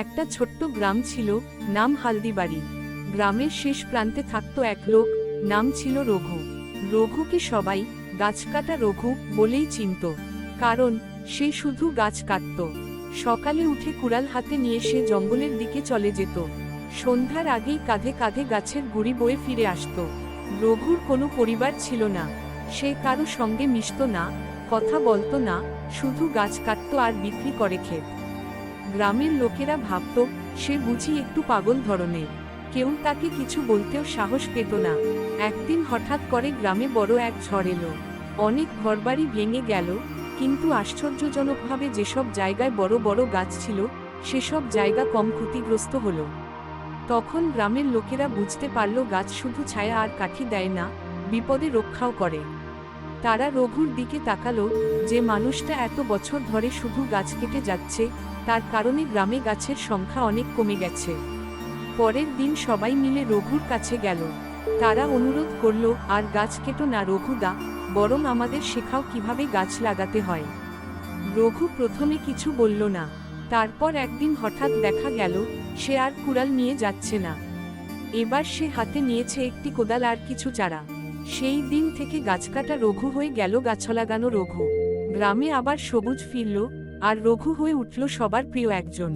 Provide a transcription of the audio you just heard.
একটা ছোট্ট গ্রাম ছিল, নাম হালদিবাড়ি। গ্রামের শেষ প্রান্তে থাকত এক লোক, নাম ছিল রঘু। রঘুকে সবাই গাছ কাটা রঘু বলেই চিনত, কারণ সে শুধু গাছ কাটত। সকালে উঠে কুড়াল হাতে নিয়ে সে জঙ্গলের দিকে চলে যেত। সন্ধ্যার আগেই কাঁধে কাঁধে গাছের গুড়ি বয়ে ফিরে আসত। রঘুর কোনো পরিবার ছিল না, সে কারো সঙ্গে মিশত না, কথা বলতো না, শুধু গাছ কাটত আর বিক্রি করে ক্ষেত। গ্রামের লোকেরা ভাবত সে বুঝি একটু পাগল ধরনের, কেউ তাকে কিছু বলতেও সাহস পেত না। একদিন হঠাৎ করে গ্রামে বড় এক ঝড় এলো। অনেক ঘরবাড়ি ভেঙে গেল, কিন্তু আশ্চর্যজনকভাবে যেসব জায়গায় বড় বড় গাছ ছিল সেসব জায়গা কম ক্ষতিগ্রস্ত হলো। তখন গ্রামের লোকেরা বুঝতে পারল গাছ শুধু ছায়া আর কাঠি দেয় না, বিপদে রক্ষাও করে। তারা রঘুর দিকে তাকালো, যে মানুষটা এত বছর ধরে শুধু গাছ কেটে যাচ্ছে, তার কারণে গ্রামে গাছের সংখ্যা অনেক কমে গেছে। পরের দিন সবাই মিলে রঘুর কাছে গেল। তারা অনুরোধ করল, আর গাছ কেটো না রঘুদা, বরং আমাদের শেখাও কিভাবে গাছ লাগাতে হয়। রঘু প্রথমে কিছু বলল না। তারপর একদিন হঠাৎ দেখা গেল সে আর কুড়াল নিয়ে যাচ্ছে না। এবার সে হাতে নিয়েছে একটি কোদাল আর কিছু চারা। সেই দিন থেকে গাছ কাটা রঘু হয়ে গেল গাছ লাগানো রঘু। গ্রামে আবার সবুজ ফিরল, আর রঘু হয়ে উঠল সবার প্রিয় একজন।